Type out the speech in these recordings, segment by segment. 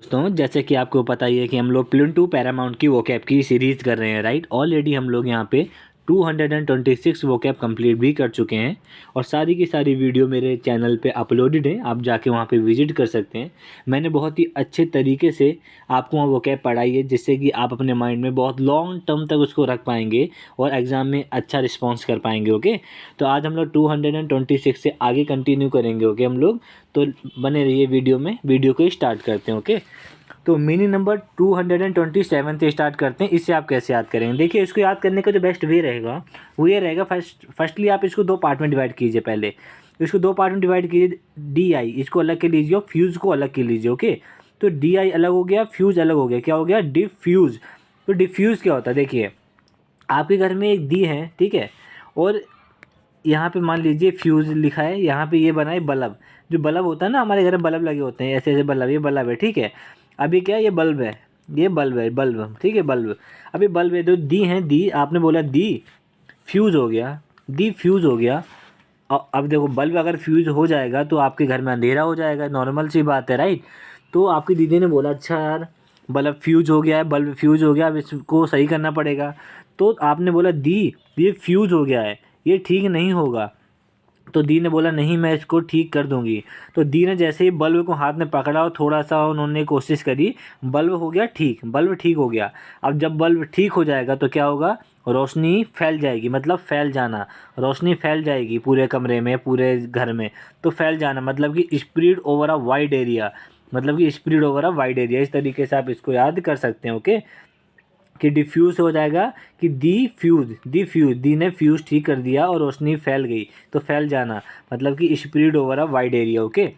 तो जैसे कि आपको पता ही है कि हम लोग प्लूटो पैरामाउंट की वोकैब की सीरीज़ कर रहे हैं, राइट। ऑलरेडी हम लोग यहाँ पे 226 वोकैब कंप्लीट भी कर चुके हैं और सारी की सारी वीडियो मेरे चैनल पे अपलोडेड है, आप जाके वहाँ पे विजिट कर सकते हैं। मैंने बहुत ही अच्छे तरीके से आपको वहाँ वोकैब पढ़ाई है, जिससे कि आप अपने माइंड में बहुत लॉन्ग टर्म तक उसको रख पाएंगे और एग्ज़ाम में अच्छा रिस्पॉन्स कर पाएंगे। ओके, तो आज हम लोग 226 से आगे कंटिन्यू करेंगे। ओके हम लोग, तो बने रहिए वीडियो में। वीडियो को स्टार्ट करते हैं। ओके, तो मीनिंग नंबर 227 से स्टार्ट करते हैं। इससे आप कैसे याद करेंगे, देखिए इसको याद करने का जो बेस्ट वे रहेगा वो ये रहेगा, फर्स्टली आप इसको दो पार्ट में डिवाइड कीजिए। पहले इसको दो पार्ट में डिवाइड कीजिए। डी आई इसको अलग के लीजिए और फ्यूज़ को अलग के लीजिए। ओके, तो डी आई अलग हो गया, फ्यूज़ अलग हो गया, क्या हो गया, डिफ्यूज़। तो डिफ्यूज़ क्या होता है, देखिए आपके घर में एक दी है, ठीक है, और यहाँ पे मान लीजिए फ्यूज़ लिखा है, यहाँ पे ये बना है बल्ब। जो बल्ब होता है ना, हमारे घर में बल्ब लगे होते हैं, ऐसे ऐसे बल्ब, ये बल्ब है, ठीक है। अभी क्या है, ये बल्ब है, ये बल्ब है, बल्ब, ठीक है, बल्ब। अभी बल्ब है, तो दी है, दी आपने बोला दी, फ्यूज़ हो गया, दी फ्यूज़ हो गया। अब देखो बल्ब अगर फ्यूज़ हो जाएगा तो आपके घर में अंधेरा हो जाएगा, नॉर्मल सी बात है, राइट। तो आपकी दीदी ने बोला अच्छा यार बल्ब फ्यूज़ हो गया है, बल्ब फ्यूज़ हो गया, अब इसको सही करना पड़ेगा। तो आपने बोला दी ये फ्यूज़ हो गया है, ये ठीक नहीं होगा। तो दी ने बोला नहीं मैं इसको ठीक कर दूंगी। तो दी ने जैसे ही बल्ब को हाथ में पकड़ा और थोड़ा सा उन्होंने कोशिश करी, बल्ब हो गया ठीक, बल्ब ठीक हो गया। अब जब बल्ब ठीक हो जाएगा तो क्या होगा, रोशनी फैल जाएगी, मतलब फैल जाना, रोशनी फैल जाएगी पूरे कमरे में, पूरे घर में। तो फैल जाना मतलब कि spread over a wide area, मतलब कि spread over a wide area. इस तरीके से आप इसको याद कर सकते हैं। ओके, कि डिफ्यूज़ हो जाएगा कि दी ने फ्यूज़ ठीक कर दिया और रोशनी फैल गई, तो फैल जाना मतलब कि spread over a wide area. Okay,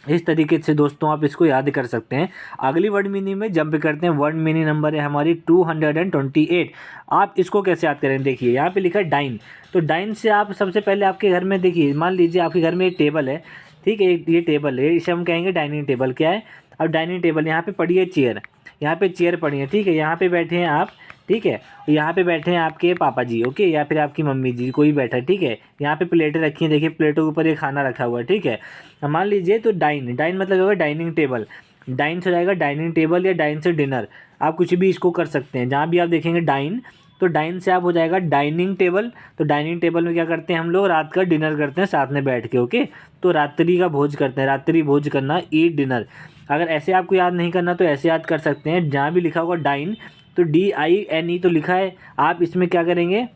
इस तरीके से दोस्तों आप इसको याद कर सकते हैं। अगली वर्ड मीनिंग में जंप करते हैं। वर्ड मीनिंग नंबर है हमारी 228। आप इसको कैसे याद करें, देखिए यहाँ पे लिखा है डाइन। तो डाइन से आप सबसे पहले आपके घर में देखिए, मान लीजिए आपके घर में एक टेबल है, ठीक है, ये टेबल है, इसे हम कहेंगे डाइनिंग टेबल। क्या है, अब डाइनिंग टेबल, यहाँ पे पड़ी है चेयर, यहाँ पे चेयर पड़ी है, ठीक है, यहाँ पे बैठे हैं आप, ठीक है, यहाँ पे बैठे हैं आपके पापा जी, ओके, या फिर आपकी मम्मी जी, कोई बैठा है, ठीक है। यहाँ पे प्लेटें रखी हैं, देखिए प्लेटों के ऊपर ये खाना रखा हुआ है, ठीक है। अब मान लीजिए तो डाइन, डाइन मतलब होगा डाइनिंग टेबल, डाइन से हो जाएगा डाइनिंग टेबल या डाइन से डिनर, आप कुछ भी इसको कर सकते हैं। जहाँ भी आप देखेंगे डाइन, तो डाइन से आप हो जाएगा डाइनिंग टेबल। तो डाइनिंग टेबल में क्या करते हैं हम लोग, रात का डिनर करते हैं साथ में बैठ के। ओके, तो रात्रि का भोज करते हैं, रात्रि भोज करना, ईट डिनर। अगर ऐसे आपको याद नहीं करना तो ऐसे याद कर सकते हैं, जहाँ भी लिखा होगा डाइन तो DINE तो लिखा है, आप इसमें क्या करेंगे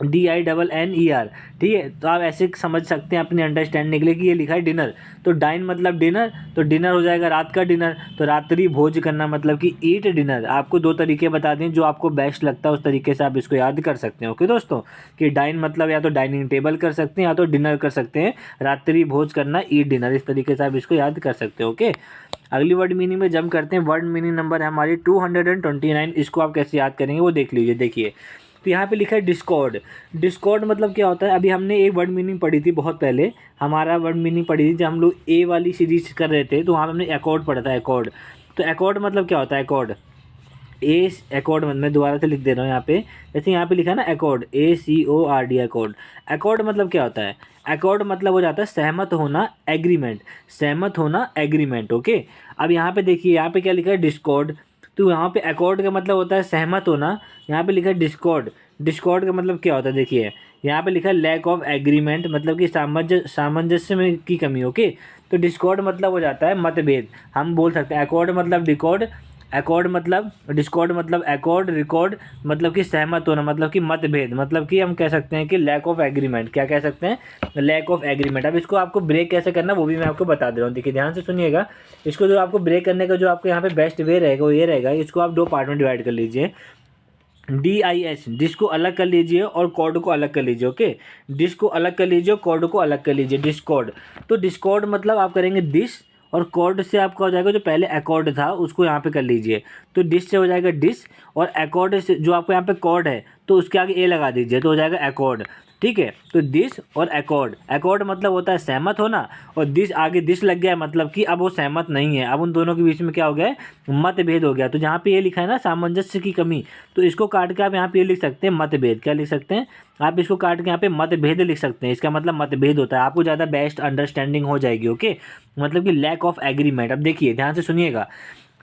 DINNER, ठीक है। तो आप ऐसे समझ सकते हैं अपनी अंडरस्टैंडिंग के लिए कि ये लिखा है डिनर, तो डाइन मतलब डिनर, तो डिनर हो जाएगा रात का डिनर। तो रात्रि भोज करना मतलब कि ईट डिनर। आपको दो तरीके बता दें, जो आपको बेस्ट लगता है उस तरीके से आप इसको याद कर सकते हैं। ओके दोस्तों, कि डाइन मतलब या तो डाइनिंग टेबल कर सकते हैं या तो डिनर कर सकते हैं, रात्रि भोज करना ईट डिनर, इस तरीके से आप इसको याद कर सकते हैं। ओके, अगली वर्ड मीनिंग में जंप करते हैं। वर्ड मीनिंग नंबर है हमारी 229। इसको आप कैसे याद करेंगे वो देख लीजिए। देखिए तो यहाँ पे लिखा है डिस्कॉर्ड। डिस्कॉर्ड मतलब क्या होता है, अभी हमने एक वर्ड मीनिंग पढ़ी थी बहुत पहले, हमारा वर्ड मीनिंग पढ़ी थी जब हम लोग ए वाली सीरीज कर रहे थे, तो वहाँ पे हमने एकॉर्ड पढ़ा था, एकॉर्ड। तो एकॉर्ड मतलब क्या होता है, एकॉर्ड, ए एकॉर्ड, मैं दोबारा से लिख दे रहा हूँ यहाँ पे, जैसे यहाँ पे लिखा है ना एकॉर्ड, ACORD, एकॉर्ड। एकॉर्ड मतलब क्या होता है, एकॉर्ड मतलब हो जाता है सहमत होना, एग्रीमेंट, सहमत होना, एग्रीमेंट। ओके, अब यहाँ पे देखिए, यहाँ पे क्या लिखा है डिस्कॉर्ड, तो यहाँ पे एकॉर्ड का मतलब होता है सहमत होना, यहाँ पे लिखा है डिस्कॉर्ड। डिस्कॉर्ड का मतलब क्या होता है, देखिए यहाँ पे लिखा है लैक ऑफ एग्रीमेंट, मतलब कि सामंजस्य में की कमी। ओके, तो डिस्कॉर्ड मतलब हो जाता है मतभेद, हम बोल सकते हैं एकॉर्ड मतलब डिकॉर्ड, एकॉर्ड मतलब डिस्कॉर्ड, मतलब एकॉर्ड, रिकॉर्ड मतलब कि सहमत होना, मतलब कि मतभेद, मतलब कि हम कह सकते हैं कि लैक ऑफ एग्रीमेंट, क्या कह सकते हैं, लैक ऑफ एग्रीमेंट। अब इसको आपको ब्रेक कैसे करना वो भी मैं आपको बता दे रहा हूँ, देखिए ध्यान से सुनिएगा। इसको जो आपको ब्रेक करने का जो आपको यहाँ पे बेस्ट वे रहेगा वो ये रहेगा, इसको आप दो पार्ट में डिवाइड कर लीजिए। DIS, डिश को अलग कर लीजिए और कॉर्ड को अलग कर लीजिए। ओके, डिश को अलग कर लीजिए, कॉर्ड को अलग कर लीजिए, डिस्कॉर्ड। तो डिस्कॉर्ड मतलब आप करेंगे डिश, और कॉर्ड से आपका हो जाएगा जो पहले एकॉर्ड था उसको यहाँ पे कर लीजिए, तो डिश से हो जाएगा डिश, और एकॉर्ड से जो आपको यहाँ पे कॉर्ड है तो उसके आगे ए लगा दीजिए, तो हो जाएगा एकॉर्ड, ठीक है। तो दिस और एकॉर्ड, एकॉर्ड मतलब होता है सहमत होना, और दिस आगे दिस लग गया मतलब कि अब वो सहमत नहीं है, अब उन दोनों के बीच में क्या हो गया है, मतभेद हो गया। तो जहाँ पे ये लिखा है ना सामंजस्य की कमी, तो इसको काट के आप यहाँ पे ये लिख सकते हैं मतभेद, क्या लिख सकते हैं आप, इसको काट के यहाँ पे मतभेद लिख सकते हैं, इसका मतलब मतभेद होता है, आपको ज़्यादा बेस्ट अंडरस्टैंडिंग हो जाएगी। ओके, मतलब कि लैक ऑफ एग्रीमेंट। अब देखिए ध्यान से सुनिएगा,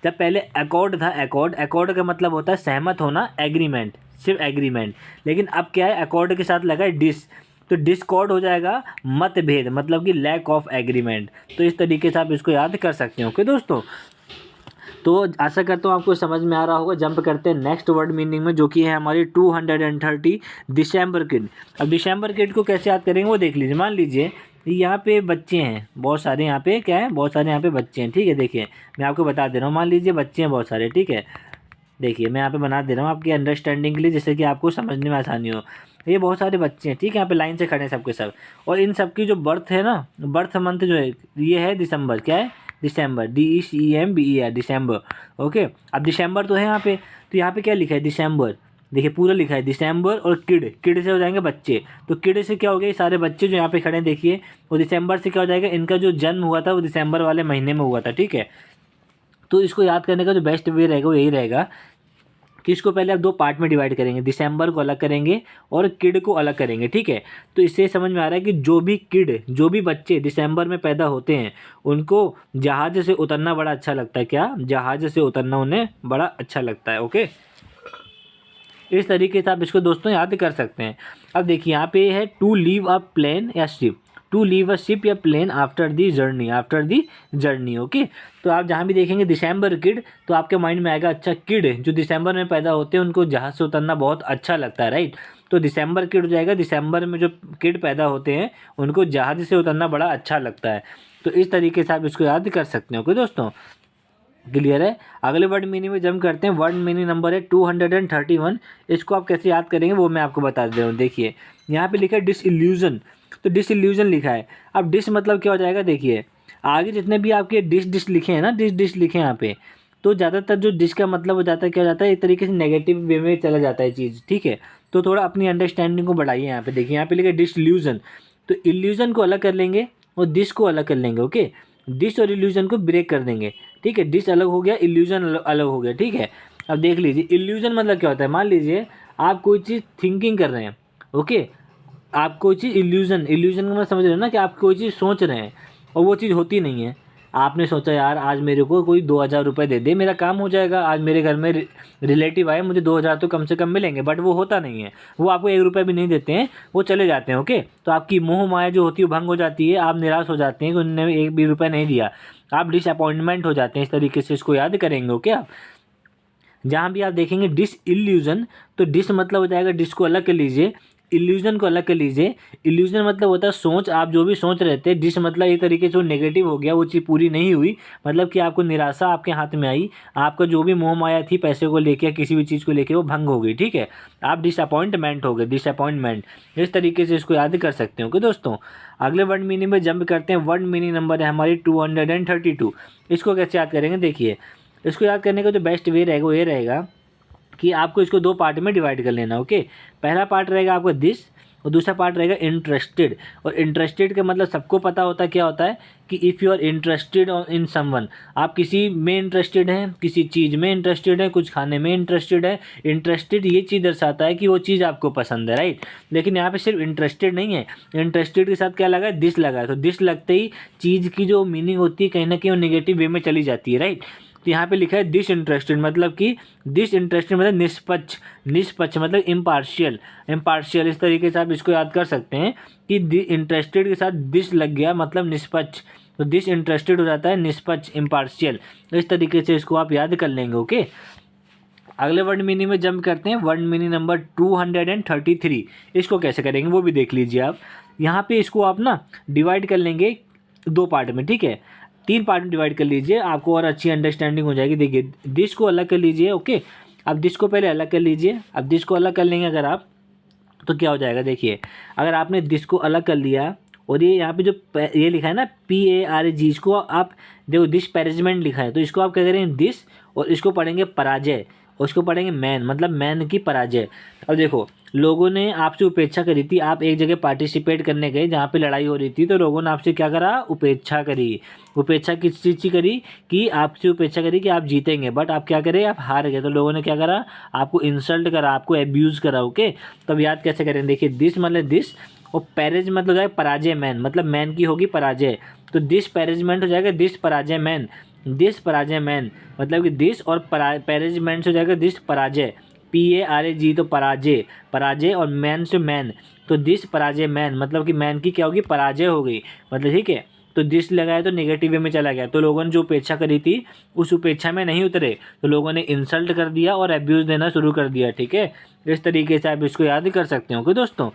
जब पहले अकॉर्ड था, अकॉर्ड का मतलब होता है सहमत होना, एग्रीमेंट, सिर्फ एग्रीमेंट। लेकिन अब क्या है, अकॉर्ड के साथ लगा है डिस, तो डिस्कॉर्ड हो जाएगा मतभेद, मतलब कि लैक ऑफ एग्रीमेंट। तो इस तरीके से आप इसको याद कर सकते हो। ओके दोस्तों, तो आशा करता हूँ आपको समझ में आ रहा होगा। जंप करते हैं नेक्स्ट वर्ड मीनिंग में, जो कि है हमारी 230 दिसंबर किड। अब दिसंबर किड को कैसे याद करेंगे वो देख लीजिए। मान लीजिए यहाँ पे बच्चे हैं बहुत सारे, यहाँ पे क्या है, बहुत सारे यहाँ पे बच्चे हैं, ठीक है। देखिए मैं आपको बता दे रहा हूँ, मान लीजिए बच्चे हैं बहुत सारे, ठीक है। देखिए मैं यहाँ पे बना दे रहा हूँ आपकी अंडरस्टैंडिंग के लिए, जिससे कि आपको समझने में आसानी हो। ये बहुत सारे बच्चे हैं, ठीक है, यहाँ पे लाइन से खड़े हैं सबके सब। और इन सब की जो बर्थ है ना, बर्थ मंथ जो है ये है दिसंबर, क्या है, दिसंबर, DECEMBER, दिसंबर। ओके, अब दिसंबर तो है यहाँ पे, तो यहाँ पे क्या लिखा है, दिसंबर। देखिए पूरा लिखा है दिसंबर, और किड, किड से हो जाएंगे बच्चे। तो किड से क्या हो गया, ये सारे बच्चे जो यहाँ पे खड़े हैं देखिए, वो दिसंबर से क्या हो जाएगा, इनका जो जन्म हुआ था वो दिसंबर वाले महीने में हुआ था, ठीक है। तो इसको याद करने का जो बेस्ट वे रहेगा वो यही रहेगा कि इसको पहले आप दो पार्ट में डिवाइड करेंगे, दिसंबर को अलग करेंगे और किड को अलग करेंगे, ठीक है। तो इससे समझ में आ रहा है कि जो भी किड, जो भी बच्चे दिसंबर में पैदा होते हैं, उनको जहाज से उतरना बड़ा अच्छा लगता है। क्या, जहाज से उतरना उन्हें बड़ा अच्छा लगता है। ओके, इस तरीके से आप इसको दोस्तों याद कर सकते हैं। अब देखिए यहाँ पे है टू लीव अ प्लेन या ship, to leave a ship या plane after the journey, after the journey. Okay, तो आप जहाँ भी देखेंगे दिसंबर किड, तो आपके माइंड में आएगा अच्छा किड जो दिसंबर में पैदा होते हैं उनको जहाज से उतरना बहुत अच्छा लगता है, राइट। तो दिसंबर किड हो जाएगा, दिसंबर में जो किड पैदा होते हैं उनको जहाज से उतरना बड़ा अच्छा लगता है। तो इस तरीके से आप इसको याद कर सकते हो। ओके दोस्तों, क्लियर है। अगले वर्ड मीनिंग में जंप करते हैं। वर्ड मीनिंग नंबर है 231। इसको आप कैसे याद करेंगे वो मैं आपको बता दे रहा हूँ। देखिए यहाँ पे लिखा है डिसइल्यूजन, तो डिसइल्यूजन लिखा है। अब डिस मतलब क्या हो जाएगा, देखिए आगे जितने भी आपके डिश लिखे हैं ना, डिश लिखे हैं यहाँ पे, तो ज़्यादातर जो डिश का मतलब हो जाता है, क्या हो जाता है, एक तरीके से नेगेटिव वे में चला जाता है चीज़, ठीक है। तो थोड़ा अपनी अंडरस्टैंडिंग को बढ़ाइए। यहाँ पे देखिए, यहाँ पे लिखा है डिसइल्यूजन, तो इल्यूजन को अलग कर लेंगे और डिश को अलग कर लेंगे। ओके, डिश और इल्यूजन को ब्रेक कर देंगे, ठीक है। डिश अलग हो गया, इल्यूजन अलग हो गया, ठीक है। अब देख लीजिए इल्यूजन मतलब क्या होता है। मान लीजिए आप कोई चीज़ थिंकिंग कर रहे हैं, ओके, आप कोई चीज़ इल्यूजन, इल्यूजन का मतलब समझ रहे हो ना, कि आप कोई चीज़ सोच रहे हैं और वो चीज़ होती नहीं है। आपने सोचा यार आज मेरे को कोई 2000 रुपये दे दे, मेरा काम हो जाएगा। आज मेरे घर में रिलेटिव आए, मुझे 2000 तो कम से कम मिलेंगे, बट वो होता नहीं है। वो आपको 1 रुपये भी नहीं देते हैं, वो चले जाते हैं। ओके, तो आपकी मोह माया जो होती है वो भंग हो जाती है, आप निराश हो जाते हैं कि उन्होंने 1 भी रुपये नहीं दिया, आप डिसअपॉइंटमेंट हो जाते हैं। इस तरीके से इसको याद करेंगे। ओके, आप जहाँ भी आप देखेंगे डिस इल्यूजन, तो डिस मतलब हो जाएगा, डिस को अलग कर लीजिए, इल्यूजन को अलग कर लीजिए। इल्यूजन मतलब होता है सोच, आप जो भी सोच रहे थे। डिस मतलब एक तरीके से वो नेगेटिव हो गया, वो चीज़ पूरी नहीं हुई, मतलब कि आपको निराशा आपके हाथ में आई, आपका जो भी मोह माया थी पैसे को लेके या किसी भी चीज़ को लेके वो भंग हो गई, ठीक है। आप डिसअपॉइंटमेंट हो गए, डिसअपॉइंटमेंट। इस तरीके से इसको याद कर सकते हो कि दोस्तों। अगले वर्ड मीनिंग में जंप करते हैं। वर्ड मीनिंग नंबर है हमारी 232। इसको कैसे याद करेंगे, देखिए इसको याद करने का जो बेस्ट वे रहेगा वो ये रहेगा कि आपको इसको दो पार्ट में डिवाइड कर लेना। ओके, पहला पार्ट रहेगा आपका दिस और दूसरा पार्ट रहेगा इंटरेस्टेड। और इंटरेस्टेड का मतलब सबको पता होता है, क्या होता है कि if you are interested in someone, आप किसी में इंटरेस्टेड हैं, किसी चीज़ में इंटरेस्टेड है, कुछ खाने में इंटरेस्टेड है। इंटरेस्टेड ये चीज़ दर्शाता है कि वो चीज़ आपको पसंद है, राइट। लेकिन यहाँ पे सिर्फ इंटरेस्टेड नहीं है, इंटरेस्टेड के साथ क्या लगा है, दिस लगा है। तो दिस लगते ही चीज़ की जो मीनिंग होती है कहीं ना कहीं वो नेगेटिव वे में चली जाती है, राइट। तो यहाँ पे लिखा है डिसइंटरेस्टेड, मतलब कि डिसइंटरेस्टेड मतलब निष्पक्ष, निष्पक्ष मतलब इम्पार्शियल, इम्पार्शियल। इस तरीके से आप इसको याद कर सकते हैं कि इंटरेस्टेड के साथ डिस लग गया मतलब निष्पक्ष, तो डिसइंटरेस्टेड हो जाता है निष्पक्ष, इम्पार्शियल। इस तरीके से इसको आप याद कर लेंगे। ओके, अगले वर्ड मीनिंग में जंप करते हैं। Word meaning number 233। इसको कैसे करेंगे वो भी देख लीजिए आप। यहाँ पे इसको आप ना डिवाइड कर लेंगे दो पार्ट में, ठीक है। 3 पार्ट में डिवाइड कर लीजिए, आपको और अच्छी अंडरस्टैंडिंग हो जाएगी। देखिए दिस को अलग कर लीजिए। ओके, अब दिस को पहले अलग कर लीजिए। अब दिस को अलग कर लेंगे अगर आप, तो क्या हो जाएगा, देखिए अगर आपने दिस को अलग कर लिया और ये यहाँ पे जो ये लिखा है ना PARG, इसको आप देखो डिस्पैरेजमेंट लिखा है, तो इसको आप क्या करेंगे दिस, और इसको पढ़ेंगे पराजय, और इसको पढ़ेंगे मैन, मतलब मैन की पराजय। अब देखो लोगों ने आपसे उपेक्षा करी थी, आप एक जगह पार्टिसिपेट करने गए जहाँ पे लड़ाई हो रही थी, तो लोगों ने आपसे क्या करा, उपेक्षा करी। उपेक्षा किस चीज़ की करी, कि आपसे उपेक्षा करी कि आप जीतेंगे, बट आप क्या करें, आप हार गए। तो लोगों ने क्या करा, आपको इंसल्ट करा, आपको एब्यूज़ करा। ओके, तब याद कैसे करें, देखिए दिस मतलब दिस, और पैरेज मतलब हो जाएगा पराजय, मैन मतलब मैन की होगी पराजय, तो डिस पैरेजमेंट हो जाएगा डिस पराजय मैन। दिस पराजय मैन, मतलब कि दिस और पैरेजमेंट से हो जाएगा दिस पराजय, PARAG तो पराजय, पराजय और मैन से मैन, तो दिस पराजय मैन, मतलब कि मैन की क्या होगी, पराजय हो गई, मतलब ठीक है। तो दिस लगाया तो नेगेटिव वे में चला गया, तो लोगों ने जो उपेक्षा करी थी उस उपेक्षा में नहीं उतरे, तो लोगों ने इंसल्ट कर दिया और अब्यूज़ देना शुरू कर दिया, ठीक है। इस तरीके से आप इसको याद कर सकते हो कि दोस्तों।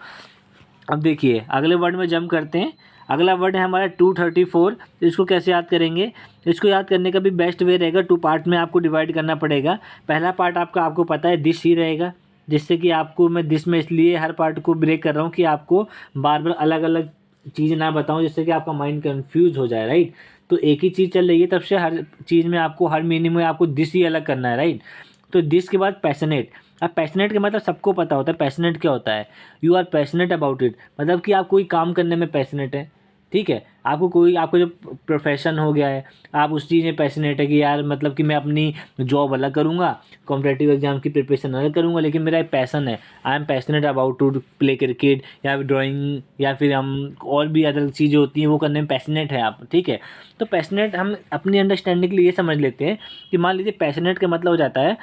अब देखिए अगले वर्ड में जंप करते हैं। अगला वर्ड है हमारा 234। इसको कैसे याद करेंगे, इसको याद करने का भी बेस्ट वे रहेगा, 2 पार्ट में आपको डिवाइड करना पड़ेगा। पहला पार्ट आपको पता है दिस ही रहेगा, जिससे कि आपको मैं दिस में इसलिए हर पार्ट को ब्रेक कर रहा हूँ कि आपको बार बार अलग अलग चीज़ ना बताऊँ, जिससे कि आपका माइंड कन्फ्यूज़ हो जाए, राइट। तो एक ही चीज़ चल रही है तब से हर चीज़ में आपको, हर मीनिंग में आपको दिस ही अलग करना है, राइट। तो दिस के बाद पैशनेट। अब पैशनेट का मतलब सबको पता होता है, पैशनेट क्या होता है, you are passionate about it, मतलब कि आप कोई काम करने में पैशनेट है, ठीक है। आपको जो प्रोफेशन हो गया है, आप उस चीज़ में पैशनेट है कि यार मतलब कि मैं अपनी जॉब अलग करूँगा, कॉम्पिटेटिव एग्जाम की प्रिपरेशन अलग करूँगा, लेकिन मेरा एक पैसन है, I am passionate about to play cricket या ड्राइंग, या फिर हम और भी अदर चीज़ें होती हैं वो करने में पैशनेट है आप, ठीक है। तो पैशनेट हम अपनी अंडरस्टैंडिंग के लिए ये समझ लेते हैं कि मान लीजिए पैशनेट का मतलब हो जाता है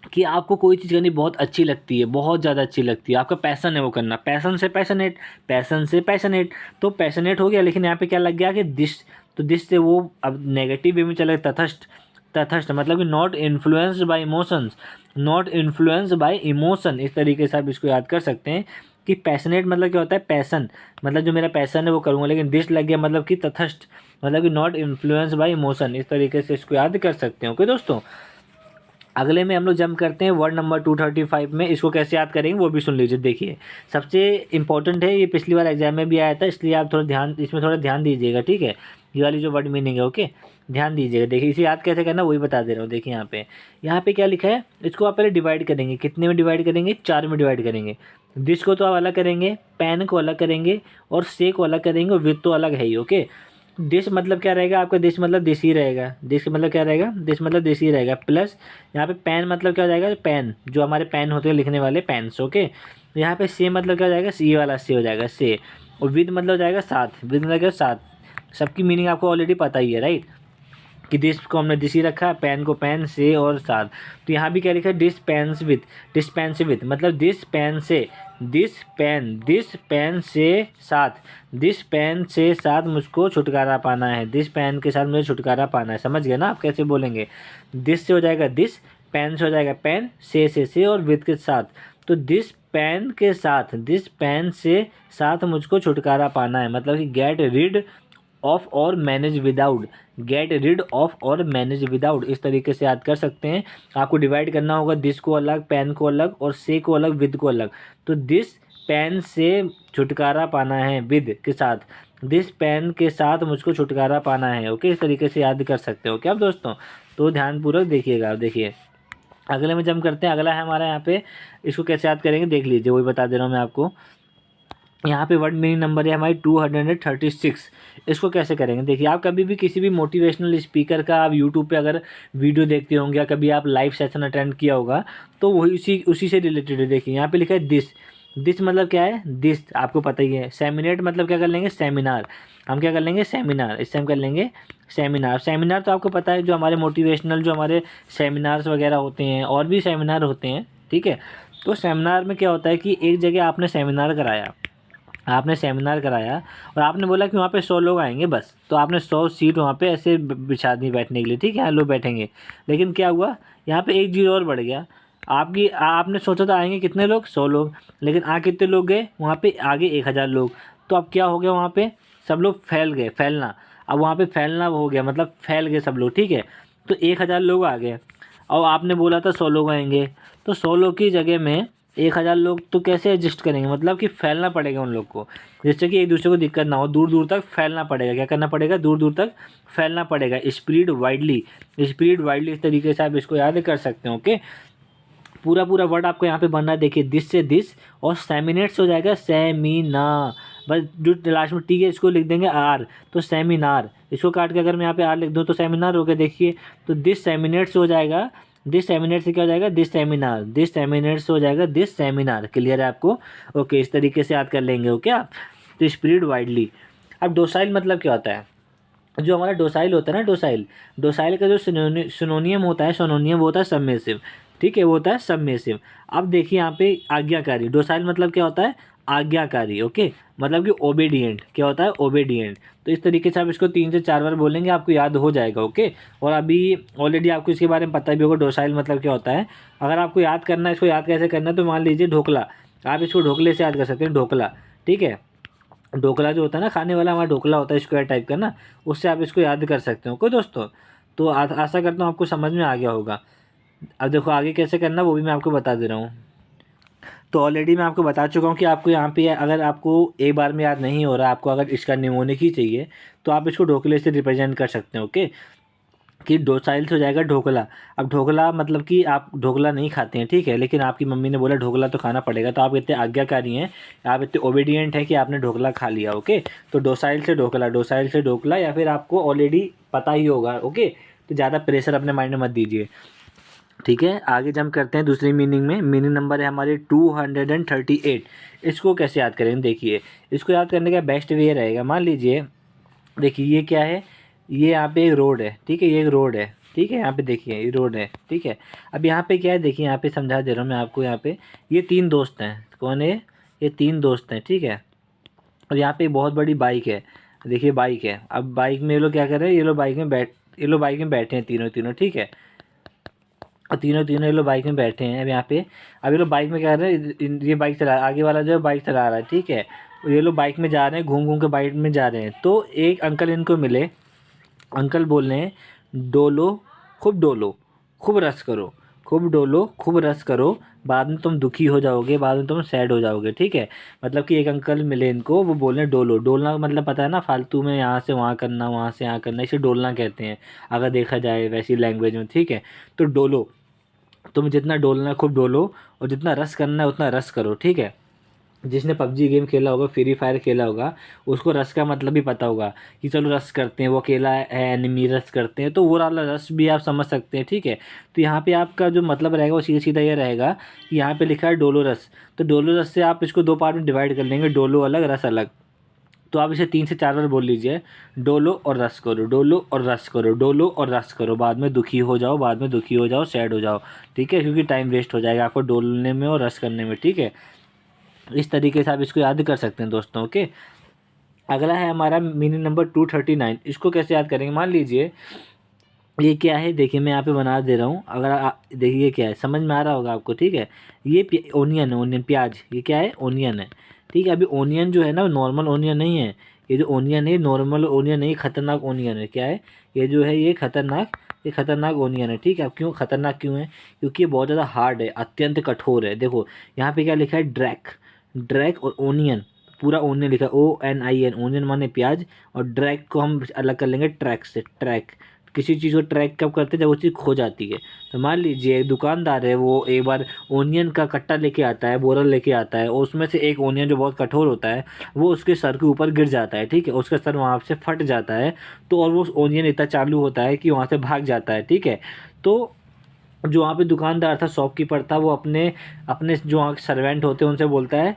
कि आपको कोई चीज़ करनी बहुत अच्छी लगती है, बहुत ज़्यादा अच्छी लगती है, आपका पैसन है वो करना, पैसन से पैशनेट, पैसन से पैशनेट, तो पैशनेट हो गया। लेकिन यहाँ पे क्या लग गया कि दिस, तो दिस से वो अब नेगेटिव वे में चला गया, तटस्थ, तटस्थ मतलब कि not influenced by emotions, not influenced by emotion, इस तरीके से आप इसको याद कर सकते हैं कि पैशनेट मतलब क्या होता है, पैसन, मतलब जो मेरा पैसन है वो करूँगा, लेकिन दिस लग गया मतलब कि तटस्थ, मतलब कि नॉट इन्फ्लुएंस्ड बाय इमोशन, इस तरीके से इसको याद कर सकते हो, ओके दोस्तों। अगले में हम लोग जंप करते हैं वर्ड नंबर 235 में। इसको कैसे याद करेंगे वो भी सुन लीजिए। देखिए सबसे इंपॉर्टेंट है, ये पिछली बार एग्जाम में भी आया था, इसलिए आप थोड़ा ध्यान दीजिएगा, ठीक है। ये वाली जो वर्ड मीनिंग है, ओके, ध्यान दीजिएगा। देखिए इसे याद कैसे करना वही बता दे रहा हूँ। देखिए यहाँ पे क्या लिखा है, इसको आप पहले डिवाइड करेंगे, कितने में डिवाइड करेंगे, 4 में डिवाइड करेंगे। दिस को तो आप अलग करेंगे, पैन को अलग करेंगे, और से को अलग करेंगे, और विद तो अलग है ही, ओके। देश मतलब क्या रहेगा आपका, देश मतलब देसी रहेगा, देश का मतलब क्या रहेगा, देश मतलब देसी रहेगा, प्लस यहाँ पे पेन मतलब क्या हो जाएगा, पेन जो हमारे पेन होते हैं लिखने वाले पेन्स, ओके। यहाँ पे से मतलब क्या हो जाएगा, सी वाला से हो जाएगा से, और विद मतलब हो जाएगा साथ, विद मतलब क्या साथ। सबकी मीनिंग आपको ऑलरेडी पता ही है, राइट, कि दिस को हमने दिस ही रखा है, पेन को पेन से और साथ। तो यहाँ भी क्या लिखा है, डिस्पेंस विथ, डिस्पेंस विथ मतलब दिस पेन से, दिस पेन से साथ, दिस पेन से साथ मुझको छुटकारा पाना है, दिस पेन के साथ मुझे छुटकारा पाना है। समझ गए ना आप कैसे बोलेंगे, दिस से हो जाएगा दिस, पेन से हो जाएगा पेन, से और विथ के साथ। तो दिस पेन के साथ, दिस पेन से साथ मुझको छुटकारा पाना है, मतलब कि गेट रिड ऑफ और manage without, get rid of और मैनेज विदाउट, इस तरीके से याद कर सकते हैं। आपको डिवाइड करना होगा, दिस को अलग, पेन को अलग, और से को अलग, विद को अलग। तो दिस पेन से छुटकारा पाना है, विद के साथ, दिस पेन के साथ मुझको छुटकारा पाना है, ओके। इस तरीके से याद कर सकते हो क्या आप दोस्तों। तो ध्यानपूर्वक देखिएगा आप। देखिए अगले में जंप करते हैं। अगला है हमारा यहाँ पे, इसको कैसे याद करेंगे देख लीजिए, वही बता दे रहा हूँ मैं आपको। यहाँ पे वर्ड मीनिंग नंबर है हमारी 236। इसको कैसे करेंगे, देखिए आप कभी भी किसी भी मोटिवेशनल स्पीकर का आप यूट्यूब पे अगर वीडियो देखते होंगे, या कभी आप लाइव सेशन अटेंड किया होगा, तो वही उसी से रिलेटेड है। देखिए यहाँ पे लिखा है दिस, दिस मतलब क्या है, दिस आपको पता ही है। सेमिनेट मतलब क्या कर लेंगे, सेमिनार, हम क्या कर लेंगे, सेमिनार, इससे हम कर लेंगे सेमिनार। सेमिनार तो आपको पता है, जो हमारे मोटिवेशनल जो हमारे सेमिनार्स वगैरह होते हैं, और भी सेमिनार होते हैं, ठीक है। तो सेमिनार में क्या होता है कि एक जगह आपने सेमिनार कराया, आपने सेमिनार कराया और आपने बोला कि वहाँ पे 100 लोग आएंगे बस, तो आपने 100 सीट वहाँ पे ऐसे बिछा दी बैठने के लिए, ठीक है, लोग बैठेंगे। लेकिन क्या हुआ, यहाँ पे एक जीरो और बढ़ गया। आपने सोचा था आएंगे कितने लोग, 100 लोग, लेकिन कितने लोग गए वहाँ पे, आगे 1000 लोग। तो अब क्या हो गया, वहाँ पे सब लोग फैल गए, फैलना, अब वहाँ पे फैलना हो गया, मतलब फैल गए सब लोग, ठीक है। तो 1000 लोग आ गए, और आपने बोला था 100 लोग आएंगे, तो 100 लोग की जगह में 1000 लोग तो कैसे एडजस्ट करेंगे, मतलब कि फैलना पड़ेगा उन लोग को, जिससे कि एक दूसरे को दिक्कत ना हो, दूर दूर तक फैलना पड़ेगा। क्या करना पड़ेगा, दूर दूर तक फैलना पड़ेगा, स्प्रेड वाइडली, स्प्रेड वाइडली, इस तरीके से आप इसको याद कर सकते हो, ओके। पूरा वर्ड आपको यहाँ पे बनना है, देखिए दिस से दिस, और सेमिनेट्स हो जाएगा सेमिना, बस जो लास्ट में टी है इसको लिख देंगे आर, तो सेमिनार, इसको काट के अगर मैं यहाँ पे आर लिख दूँ तो सेमिनार हो गया। देखिए तो दिस सेमिनेट्स हो जाएगा, दिस सेमिनेट से क्या हो जाएगा, दिस सेमिनार, दिस सेमिनेट से हो जाएगा दिस सेमिनार। क्लियर है आपको, ओके, इस तरीके से याद कर लेंगे, ओके आप। तो स्प्रेड वाइडली। अब डोसाइल मतलब क्या होता है, जो हमारा डोसाइल होता है ना, डोसाइल, डोसाइल का जो सिनोनियम होता है, सिनोनियम वो होता है सबमिसिव, ठीक है, वो होता है सबमिसिव। अब देखिए यहाँ पे आज्ञाकारी, डोसाइल मतलब क्या होता है, आज्ञाकारी, ओके, मतलब कि ओबीडिएंट, क्या होता है, ओबीडिएंट। तो इस तरीके से आप इसको 3 से 4 बार बोलेंगे, आपको याद हो जाएगा, ओके। और अभी ऑलरेडी आपको इसके बारे में पता भी होगा डोसाइल मतलब क्या होता है। अगर आपको याद करना है, इसको याद कैसे करना है, तो मान लीजिए ढोकला, आप इसको ढोकले से याद कर सकते हैं, ढोकला, ठीक है। ढोकला जो होता है ना, खाने वाला हमारा ढोकला होता है स्क्वायर टाइप का ना, उससे आप इसको याद कर सकते हो कोई दोस्तों। तो आशा करता हूँ आपको समझ में आ गया होगा। अब देखो आगे कैसे करना वो भी मैं आपको बता दे रहा हूँ। तो ऑलरेडी मैं आपको बता चुका हूँ कि आपको यहाँ पे अगर आपको एक बार में याद नहीं हो रहा, आपको अगर इसका निमोनिक ही चाहिए, तो आप इसको ढोकले से रिप्रेजेंट कर सकते हैं, ओके। कि डोसाइल से हो जाएगा ढोकला। अब ढोकला मतलब कि आप ढोकला नहीं खाते हैं, ठीक है, लेकिन आपकी मम्मी ने बोला ढोकला तो खाना पड़ेगा, तो आप इतने आज्ञाकारी हैं, आप इतने ओबीडियंट हैं कि आपने ढोकला खा लिया, ओके। तो डोसाइल से ढोकला, डोसाइल से ढोकला, या फिर आपको ऑलरेडी पता ही होगा, ओके। तो ज़्यादा प्रेशर अपने माइंड में मत दीजिए, ठीक है। आगे जंप करते हैं दूसरी मीनिंग में। मीनिंग नंबर है हमारे 238। इसको कैसे याद करेंगे, देखिए इसको याद करने का बेस्ट वे रहेगा, मान लीजिए, देखिए ये क्या है, ये यहाँ पे एक रोड है, ठीक है, ये एक रोड है, ठीक है, यहाँ पे देखिए ये रोड है, ठीक है। अब यहाँ पे क्या है, देखिए यहाँ पे समझा दे रहा हूँ मैं आपको, यहाँ पे ये 3 दोस्त हैं, कौन है, ये 3 दोस्त हैं, ठीक है। और यहाँ पे एक बहुत बड़ी बाइक है, देखिए बाइक है। अब बाइक में ये लोग क्या कर रहे हैं, ये लोग बाइक में बैठे हैं तीनों तीनों, ठीक है। और तीनों तीनों ये लोग बाइक में बैठे हैं। अब यहाँ पे, अब ये लोग बाइक में क्या कर रहे हैं, ये बाइक चला, आगे वाला जो है बाइक चला रहा है, ठीक है। ये लोग बाइक में जा रहे हैं, घूम घूम के बाइक में जा रहे हैं। तो एक अंकल इनको मिले, अंकल बोल रहे हैं, डोलो, खूब डोलो, खूब रस करो, खूब डोलो, खूब रस करो, बाद में तुम दुखी हो जाओगे, बाद में तुम सैड हो जाओगे, ठीक है। मतलब कि एक अंकल मिले इनको, वो बोल रहे हैं डोलो, डोलना मतलब पता है ना, फालतू में यहाँ से वहाँ करना, वहाँ से यहाँ करना, इसे डोलना कहते हैं अगर देखा जाए वैसी लैंग्वेज में, ठीक है। तो डोलो, तुम जितना डोलना है खूब डोलो, और जितना रस करना है उतना रस करो, ठीक है। जिसने पबजी गेम खेला होगा, फ्री फायर खेला होगा, उसको रस का मतलब भी पता होगा कि चलो रस करते हैं, वो अकेला है एनिमी, रस करते हैं, तो वो वाला रस भी आप समझ सकते हैं, ठीक है। तो यहाँ पे आपका जो मतलब रहेगा वो सीधा सीधा ये रहेगा कि यहाँ पे लिखा है डोलो रस, तो डोलो रस से आप इसको 2 पार्ट में डिवाइड कर लेंगे, डोलो अलग, रस अलग। तो आप इसे 3 से 4 बार बोल लीजिए, डोलो और रस करो, डोलो और रस करो, डोलो और रस करो, बाद में दुखी हो जाओ, बाद में दुखी हो जाओ, सैड हो जाओ, ठीक है, क्योंकि टाइम वेस्ट हो जाएगा आपको डोलने में और रस करने में, ठीक है। इस तरीके से आप इसको याद कर सकते हैं दोस्तों, ओके। अगला है हमारा मीनिंग नंबर 239। इसको कैसे याद करेंगे, मान लीजिए ये क्या है, देखिए मैं यहाँ पे बना दे रहा हूँ, अगर देखिए ये क्या है, समझ में आ रहा होगा आपको, ठीक है। ये ओनियन है, ओनियन प्याज, ये क्या है, ओनियन है, ठीक है। अभी ओनियन जो है ना, नॉर्मल ओनियन नहीं है, ये जो ओनियन है नॉर्मल ओनियन नहीं, खतरनाक ओनियन है, क्या है, ये जो है ये खतरनाक ओनियन है, ठीक है। अब क्यों खतरनाक क्यों है, क्योंकि ये बहुत ज़्यादा हार्ड है, अत्यंत कठोर है। देखो यहाँ पे क्या लिखा है, ड्रैक, ड्रैक और ओनियन, पूरा ओनियन लिखा है, ONIN, ओनियन माने प्याज, और ड्रैक को हम अलग कर लेंगे ट्रैक से, ट्रैक। किसी चीज़ को ट्रैक कब करते हैं, जब वो चीज़ खो जाती है। तो मान लीजिए एक दुकानदार है, वो एक बार ओनियन का कट्टा लेके आता है, बोरा लेके आता है, और उसमें से एक ओनियन जो बहुत कठोर होता है वो उसके सर के ऊपर गिर जाता है, ठीक है, उसका सर वहाँ से फट जाता है। तो और वो ओनियन इतना चालू होता है कि वहाँ से भाग जाता है, ठीक है। तो जो वहाँ पे दुकानदार था, शॉपकीपर था, वो अपने अपने जो वहाँ के सर्वेंट होते हैं उनसे बोलता है,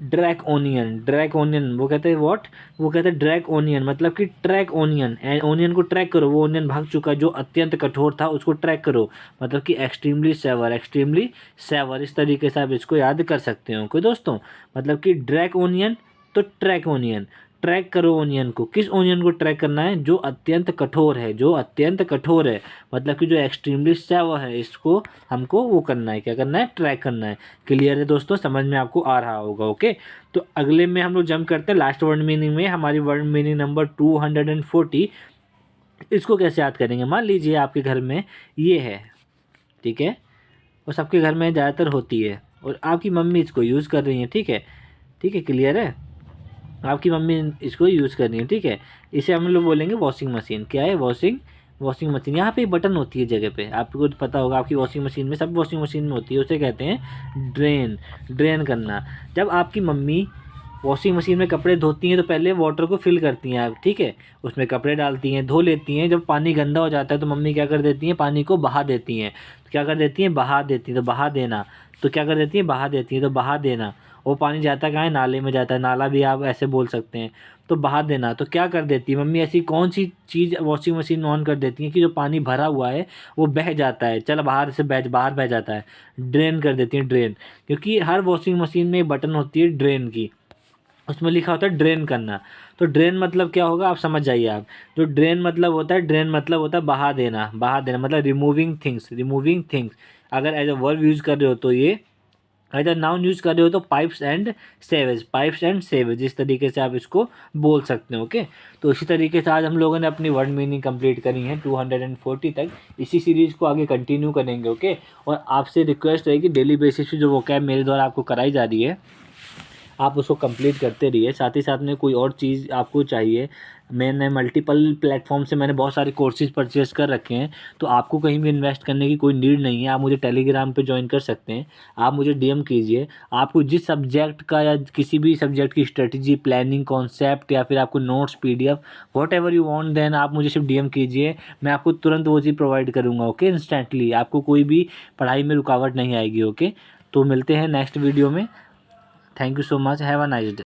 ड्रैक ओनियन, ड्रैक ओनियन, वो कहते हैं व्हाट, वो कहते हैं ड्रैक ओनियन, मतलब कि ट्रैक ओनियन, ओनियन को ट्रैक करो, वो ओनियन भाग चुका है जो अत्यंत कठोर था, उसको ट्रैक करो, मतलब कि एक्सट्रीमली सेवर, एक्सट्रीमली सेवर, इस तरीके से आप इसको याद कर सकते हो कोई दोस्तों। मतलब कि ड्रैक ओनियन तो ट्रैक ओनियन, ट्रैक करो ओनियन को, किस ओनियन को ट्रैक करना है, जो अत्यंत कठोर है, जो अत्यंत कठोर है, मतलब कि जो एक्सट्रीमली सेवर है, इसको हमको वो करना है, क्या करना है, ट्रैक करना है। क्लियर है दोस्तों, समझ में आपको आ रहा होगा, ओके। तो अगले में हम लोग जंप करते हैं लास्ट वर्ड मीनिंग में, हमारी वर्ड मीनिंग नंबर 240। इसको कैसे याद करेंगे, मान लीजिए आपके घर में ये है, ठीक है, और सबके घर में ज़्यादातर होती है, और आपकी मम्मी इसको यूज़ कर रही है, ठीक है, ठीक है, क्लियर है, आपकी मम्मी इसको यूज़ कर रही है, ठीक है। इसे हम लोग बोलेंगे वॉशिंग मशीन, क्या है, वॉशिंग मशीन। यहाँ पे एक बटन होती है जगह पे, आपको तो पता होगा, आपकी वॉशिंग मशीन में, सब वॉशिंग मशीन में होती है, उसे कहते हैं ड्रेन, ड्रेन करना। जब आपकी मम्मी वॉशिंग मशीन में कपड़े धोती हैं तो पहले वाटर को फिल करती हैं आप, ठीक है, उसमें कपड़े डालती हैं, धो लेती हैं। जब पानी गंदा हो जाता है तो मम्मी क्या कर देती हैं, पानी को बहा देती हैं। तो क्या कर देती हैं, बहा देती हैं, तो बहा देना, तो क्या कर देती हैं, बहा देती हैं, तो बहा देना। वो पानी जाता कहाँ है, नाले में जाता है, नाला भी आप ऐसे बोल सकते हैं। तो बहा देना। तो क्या कर देती है मम्मी, ऐसी कौन सी चीज़ वॉशिंग मशीन ऑन कर देती है कि जो पानी भरा हुआ है वो बह जाता है, चल बाहर बह जाता है, ड्रेन कर देती है, ड्रेन। क्योंकि हर वॉशिंग मशीन में एक बटन होती है ड्रेन की, उसमें लिखा होता है ड्रेन करना। तो ड्रेन मतलब क्या होगा आप समझ जाइए आप। जो ड्रेन मतलब होता है, ड्रेन मतलब होता है बहा देना, बहा देना मतलब रिमूविंग थिंग्स, रिमूविंग थिंग्स। अगर एज अ वर्ब यूज़ कर रहे हो तो ये, अगर नाउन यूज़ कर रहे हो तो pipes and sewage, pipes and sewage, इस तरीके से आप इसको बोल सकते हो। ओके, तो इसी तरीके से आज हम लोगों ने अपनी वर्ड मीनिंग कंप्लीट करी है 240 तक। इसी सीरीज़ को आगे कंटिन्यू करेंगे। ओके, और आपसे रिक्वेस्ट रहेगी डेली बेसिस पे जो वोकैब मेरे द्वारा आपको कराई जा रही है आप उसको कंप्लीट करते रहिए। साथ ही साथ में कोई और चीज़ आपको चाहिए, मैंने मल्टीपल प्लेटफॉर्म से मैंने बहुत सारे कोर्सेज परचेज़ कर रखे हैं, तो आपको कहीं भी इन्वेस्ट करने की कोई नीड नहीं है। आप मुझे टेलीग्राम पे ज्वाइन कर सकते हैं, आप मुझे डीएम कीजिए। आपको जिस सब्जेक्ट का या किसी भी सब्जेक्ट की स्ट्रेटजी, प्लानिंग, कॉन्सेप्ट या फिर आपको notes, PDF, whatever you want, then आप मुझे सिर्फ डीएम कीजिए, मैं आपको तुरंत वो चीज़ प्रोवाइड करूँगा। ओके, इंस्टेंटली, आपको कोई भी पढ़ाई में रुकावट नहीं आएगी। ओके, तो मिलते हैं नेक्स्ट वीडियो में। Thank you so much, have a nice day.